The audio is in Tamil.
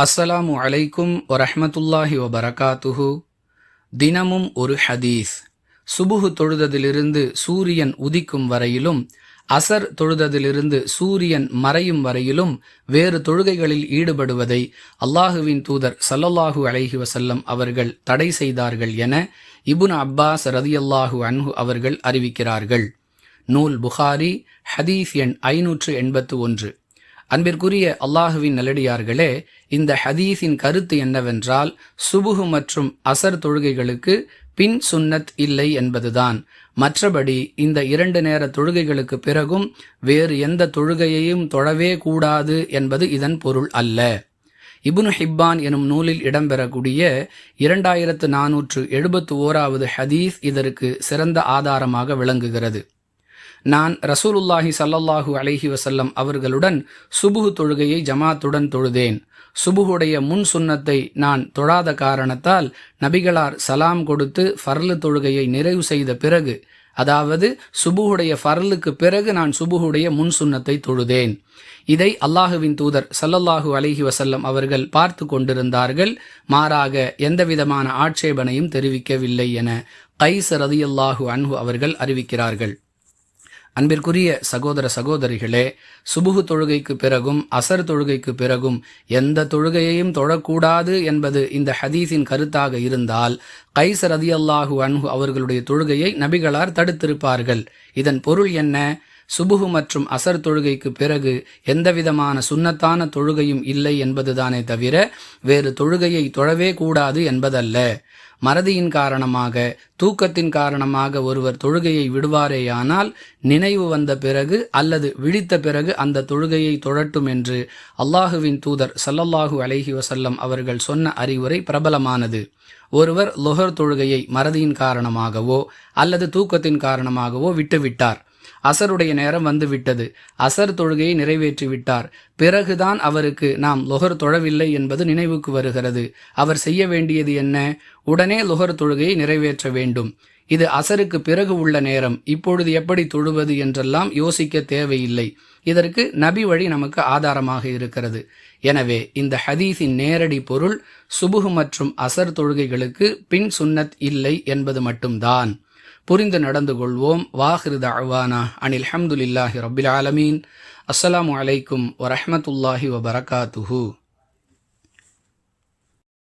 அஸ்ஸலாமு அலைக்கும் வரஹ்மத்துல்லாஹி வபரகாத்துஹு. தினமும் ஒரு ஹதீஸ். சுபுஹு தொழுததிலிருந்து சூரியன் உதிக்கும் வரையிலும், அசர் தொழுததிலிருந்து சூரியன் மறையும் வரையிலும் வேறு தொழுகைகளில் ஈடுபடுவதை அல்லாஹுவின் தூதர் ஸல்லல்லாஹு அலைஹி வஸல்லம் அவர்கள் தடை செய்தார்கள் என இப்னு அப்பாஸ் ரதியல்லாஹு அன்ஹு அவர்கள் அறிவிக்கிறார்கள். நூல் புகாரி, ஹதீஸ் எண் 581. அன்பிற்குரிய அல்லாஹுவின் நல்லடியார்களே, இந்த ஹதீஸின் கருத்து என்னவென்றால், சுபுஹு மற்றும் அசர் தொழுகைகளுக்கு பின் சுன்னத் இல்லை என்பதுதான். மற்றபடி இந்த 2 நேர தொழுகைகளுக்கு பிறகும் வேறு எந்த தொழுகையையும் தொழவே கூடாது என்பது இதன் பொருள் அல்ல. இப்னு ஹிப்பான் எனும் நூலில் இடம்பெறக்கூடிய 2471வது ஹதீஸ் இதற்கு சிறந்த ஆதாரமாக விளங்குகிறது. நான் ரசூலுல்லாஹி ஸல்லல்லாஹு அலைஹி வஸல்லம் அவர்களுடன் சுபுஹு தொழுகையை ஜமாத்துடன் தொழுதேன். சுபுஹுடைய முன் சுன்னத்தை நான் தொழாத காரணத்தால் நபிகளார் சலாம் கொடுத்து ஃபர்லு தொழுகையை நிறைவு செய்த பிறகு, அதாவது சுபுஹுடைய ஃபர்லுக்கு பிறகு நான் சுபுஹுடைய முன் சுன்னத்தை தொழுதேன். இதை அல்லாஹுவின் தூதர் ஸல்லல்லாஹு அலைஹி வஸல்லம் அவர்கள் பார்த்து கொண்டிருந்தார்கள். மாறாக எந்தவிதமான ஆட்சேபனையும் தெரிவிக்கவில்லை என கைஸ் ரதியல்லாஹு அன்ஹு அவர்கள் அறிவிக்கிறார்கள். அன்பிற்குரிய சகோதர சகோதரிகளே, சுபுஹு தொழுகைக்கு பிறகும் அசர் தொழுகைக்கு பிறகும் எந்த தொழுகையையும் தொழக்கூடாது என்பது இந்த ஹதீஸின் கருத்தாக இருந்தால், கைஸ் ரதியல்லாஹு அன்ஹு அவர்களுடைய தொழுகையை நபிகளார் தடுத்திருப்பார்கள். இதன் பொருள் என்ன? சுபுஹு மற்றும் அசர் தொழுகைக்கு பிறகு எந்தவிதமான சுன்னத்தான தொழுகையும் இல்லை என்பதுதானே தவிர வேறு தொழுகையை தொழவே கூடாது என்பதல்ல. மறதியின் காரணமாக, தூக்கத்தின் காரணமாக ஒருவர் தொழுகையை விடுவாரேயானால், நினைவு வந்த பிறகு அல்லது விழித்த பிறகு அந்த தொழுகையை தொழட்டும் என்று அல்லாஹுவின் தூதர் ஸல்லல்லாஹு அலைஹி வஸல்லம் அவர்கள் சொன்ன அறிவுரை பிரபலமானது. ஒருவர் லுஹர் தொழுகையை மறதியின் காரணமாகவோ அல்லது தூக்கத்தின் காரணமாகவோ விட்டுவிட்டார். அசருடைய நேரம் வந்துவிட்டது. அசர் தொழுகையை நிறைவேற்றி விட்டார். பிறகுதான் அவருக்கு நாம் லுஹர் தொழவில்லை என்பது நினைவுக்கு வருகிறது. அவர் செய்ய வேண்டியது என்ன? உடனே லுஹர் தொழுகையை நிறைவேற்ற வேண்டும். இது அசருக்கு பிறகு உள்ள நேரம். இப்பொழுது எப்படி தொழுவது என்றெல்லாம் யோசிக்க தேவையில்லை. இதற்கு நபி வழி நமக்கு ஆதாரமாக இருக்கிறது. எனவே இந்த ஹதீஸின் நேரடி பொருள் சுபுஹு மற்றும் அசர் தொழுகைகளுக்கு பின் சுன்னத் இல்லை என்பது மட்டும்தான். புரிந்து நடந்து கொள்வோம். வாஹிரு தஅவானா அனில் ஹம்துலில்லாஹி ரப்பில் ஆலமீன். அஸ்ஸலாமு அலைக்கும் வரஹ்மத்துல்லாஹி வபரகாத்துஹு.